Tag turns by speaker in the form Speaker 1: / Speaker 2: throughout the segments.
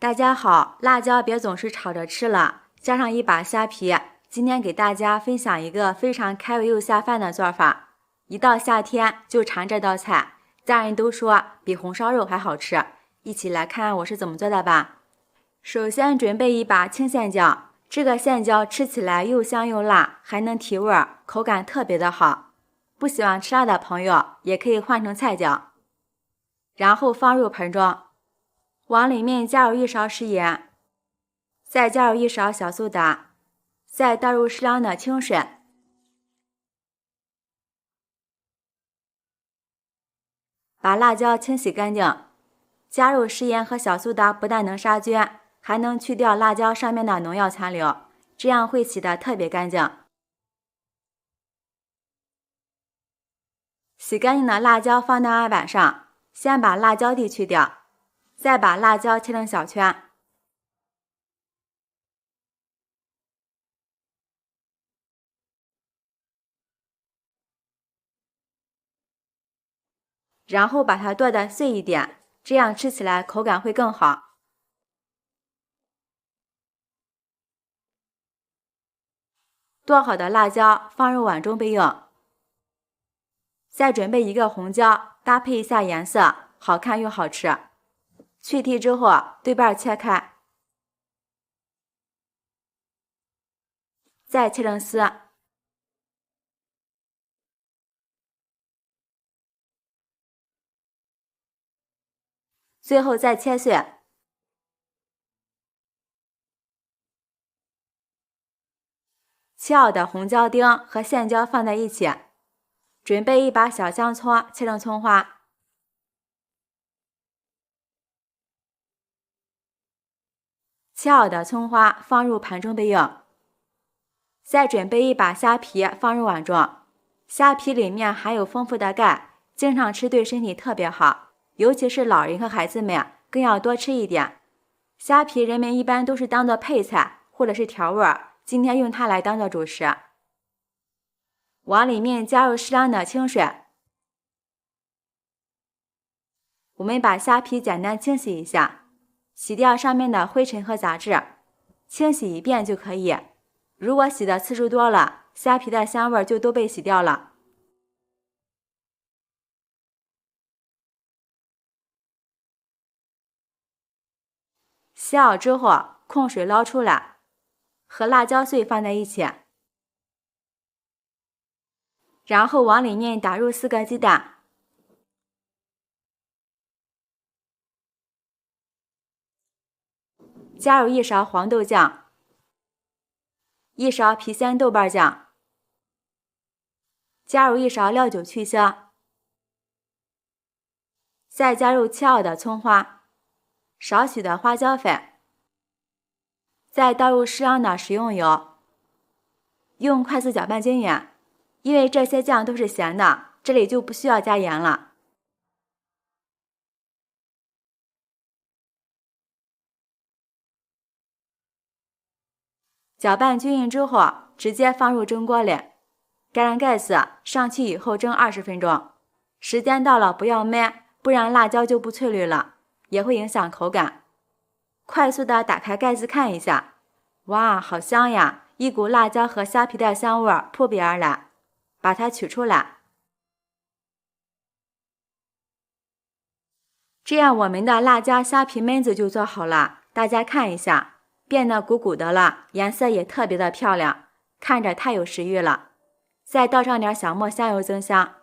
Speaker 1: 大家好，辣椒别总是炒着吃了，加上一把虾皮，今天给大家分享一个非常开胃又下饭的做法。一到夏天就馋这道菜，家人都说比红烧肉还好吃。一起来看我是怎么做的吧。首先准备一把青线椒，这个线椒吃起来又香又辣，还能提味，口感特别的好。不喜欢吃辣的朋友也可以换成菜椒。然后放入盆中，往里面加入1勺食盐，再加入1勺小苏打，再倒入适量的清水。把辣椒清洗干净，加入食盐和小苏打，不但能杀菌，还能去掉辣椒上面的农药残留，这样会洗得特别干净。洗干净的辣椒放到案板上，先把辣椒蒂去掉，再把辣椒切成小圈。然后把它剁得碎一点，这样吃起来口感会更好。剁好的辣椒放入碗中备用。再准备一个红椒，搭配一下颜色，好看又好吃。去蒂之后对半切开，再切成丝。最后再切碎。切好的红椒丁和线椒放在一起，准备一把小香葱，切成葱花。切好的葱花放入盘中备用。再准备一把虾皮放入碗中，虾皮里面含有丰富的钙，经常吃对身体特别好，尤其是老人和孩子们更要多吃一点。虾皮人们一般都是当做配菜或者是调味，今天用它来当做主食。往里面加入适量的清水。我们把虾皮简单清洗一下，洗掉上面的灰尘和杂质，清洗一遍就可以。如果洗的次数多了，虾皮的香味就都被洗掉了。洗好之后控水捞出来，和辣椒碎放在一起，然后往里面打入4个鸡蛋，加入1勺黄豆酱，1勺郫县豆瓣酱，加入1勺料酒去腥，再加入切好的葱花，少许的花椒粉，再倒入适量的食用油，用筷子搅拌均匀。因为这些酱都是咸的，这里就不需要加盐了。搅拌均匀之后，直接放入蒸锅里，盖上盖子，上气以后蒸20分钟。时间到了不要焖，不然辣椒就不翠绿了，也会影响口感。快速的打开盖子看一下，哇，好香呀！一股辣椒和虾皮的香味扑鼻而来。把它取出来，这样我们的辣椒虾皮焖子就做好了。大家看一下，变得鼓鼓的了，颜色也特别的漂亮，看着太有食欲了。再倒上点小磨香油增香，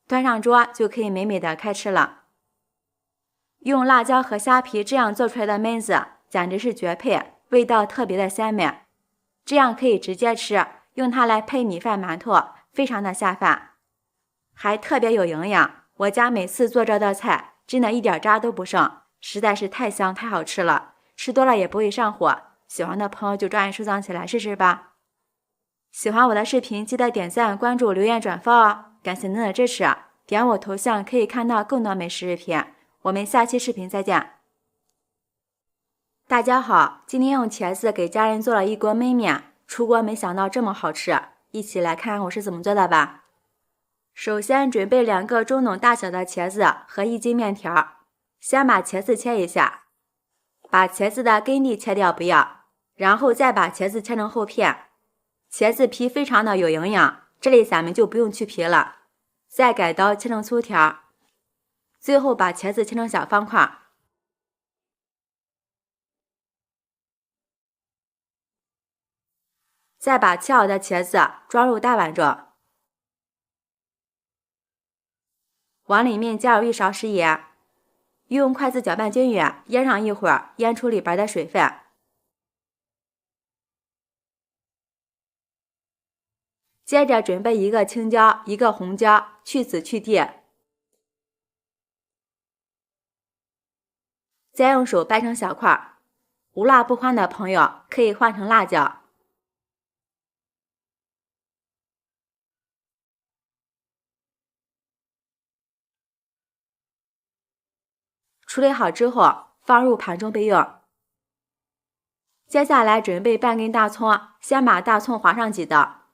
Speaker 1: 端上桌就可以美美的开吃了。用辣椒和虾皮这样做出来的焖子简直是绝配，味道特别的鲜美。这样可以直接吃，用它来配米饭馒头，非常的下饭，还特别有营养。我家每次做这道菜真的一点渣都不剩，实在是太香太好吃了，吃多了也不会上火。喜欢的朋友就抓紧收藏起来试试吧。喜欢我的视频记得点赞关注留言转发哦，感谢您的支持。点我头像可以看到更多美食视频，我们下期视频再见。大家好，今天用茄子给家人做了一锅焖面，出锅没想到这么好吃，一起来看我是怎么做的吧。首先准备2个中等大小的茄子和1斤面条，先把茄子切一下，把茄子的根蒂切掉不要，然后再把茄子切成厚片。茄子皮非常的有营养，这里咱们就不用去皮了。再改刀切成粗条，最后把茄子切成小方块。再把切好的茄子装入大碗中，往里面加入1勺食盐，用筷子搅拌均匀，腌上一会儿，腌出里边的水分。接着准备1个青椒，1个红椒，去籽去蒂，再用手掰成小块。无辣不欢的朋友可以换成辣椒。处理好之后，放入盘中备用。接下来准备半根大葱，先把大葱划上几刀，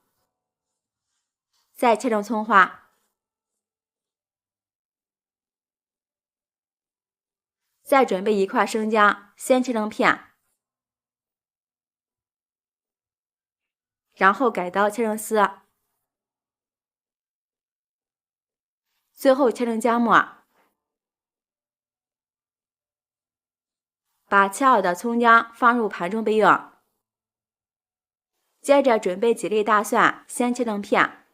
Speaker 1: 再切成葱花。再准备1块生姜，先切成片，然后改刀切成丝，最后切成姜末。把切好的葱姜放入盘中备用。接着准备几粒大蒜，先切成片，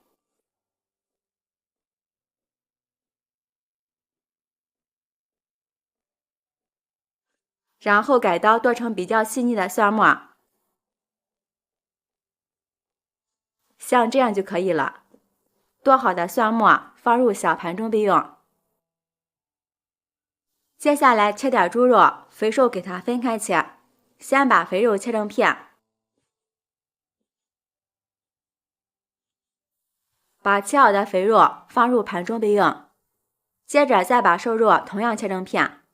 Speaker 1: 然后改刀剁成比较细腻的蒜末，像这样就可以了。剁好的蒜末放入小盘中备用。接下来切点猪肉，肥瘦给它分开切，先把肥肉切成片，把切好的肥肉放入盘中备用。接着再把瘦肉同样切成片，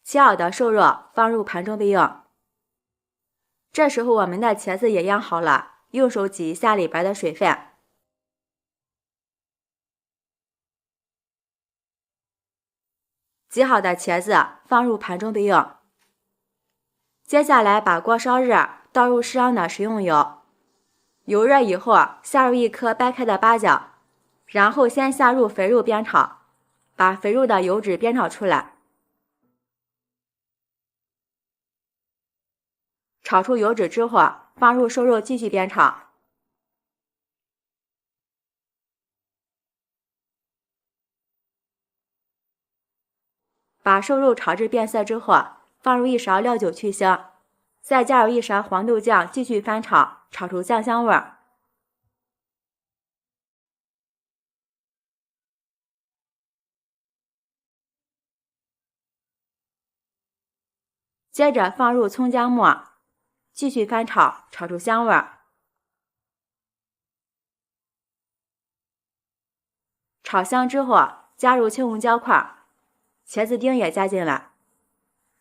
Speaker 1: 切好的瘦肉放入盘中备用。这时候我们的茄子也腌好了，用手挤一下里边的水分。挤好的茄子放入盘中备用。接下来把锅烧热，倒入适量的食用油。油热以后，下入1颗掰开的八角，然后先下入肥肉煸炒，把肥肉的油脂煸炒出来。炒出油脂之后，放入瘦肉继续煸炒。把瘦肉炒至变色之后，放入1勺料酒去腥，再加入1勺黄豆酱继续翻炒，炒出酱香味儿。接着放入葱姜末，继续翻炒，炒出香味儿。炒香之后，加入青红椒块，茄子丁也加进来，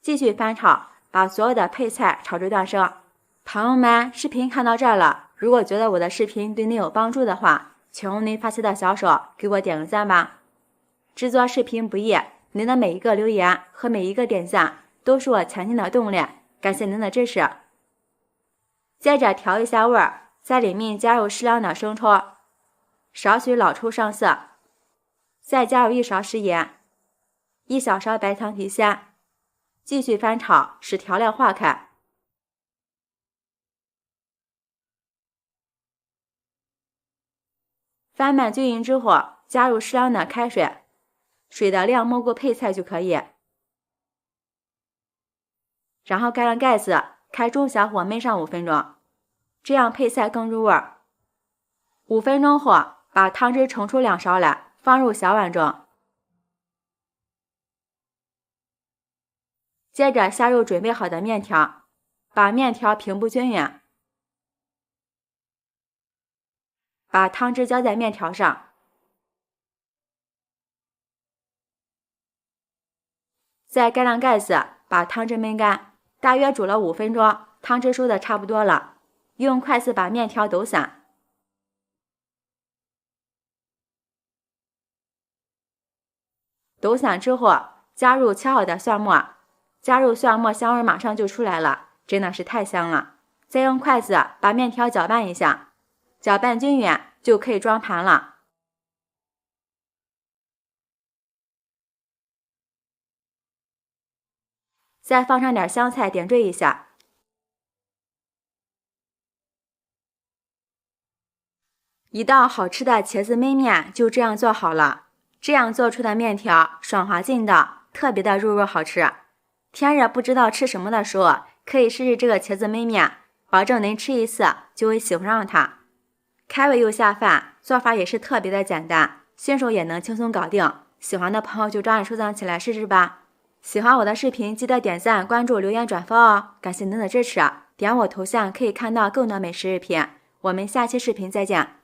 Speaker 1: 继续翻炒，把所有的配菜炒至断生。朋友们，视频看到这儿了，如果觉得我的视频对您有帮助的话，请用您发起的小手给我点个赞吧。制作视频不易，您的每一个留言和每一个点赞都是我前进的动力，感谢您的支持。接着调一下味儿，在里面加入适量的生抽，少许老抽上色，再加入1勺食盐，1小勺白糖提鲜，继续翻炒，使调料化开。翻拌均匀之后，加入适量的开水，水的量没过配菜就可以。然后盖上盖子，开中小火焖上5分钟，这样配菜更入味儿。5分钟后，把汤汁盛出2勺来，放入小碗中。接着下入准备好的面条，把面条平铺均匀，把汤汁浇在面条上，再盖上盖子，把汤汁焖干。大约煮了5分钟，汤汁收的差不多了，用筷子把面条抖散。抖散之后，加入切好的蒜末，加入蒜末，香味马上就出来了，真的是太香了。再用筷子把面条搅拌一下，搅拌均匀就可以装盘了。再放上点香菜点缀一下。一道好吃的茄子焖面就这样做好了。这样做出的面条爽滑劲道，特别的肉好吃。天热不知道吃什么的时候，可以试试这个茄子焖面，保证能吃一次就会喜欢上它。开胃又下饭，做法也是特别的简单，新手也能轻松搞定。喜欢的朋友就抓紧收藏起来试试吧。喜欢我的视频记得点赞、关注、留言、转发哦！感谢您的支持，点我头像可以看到更多美食视频。我们下期视频再见。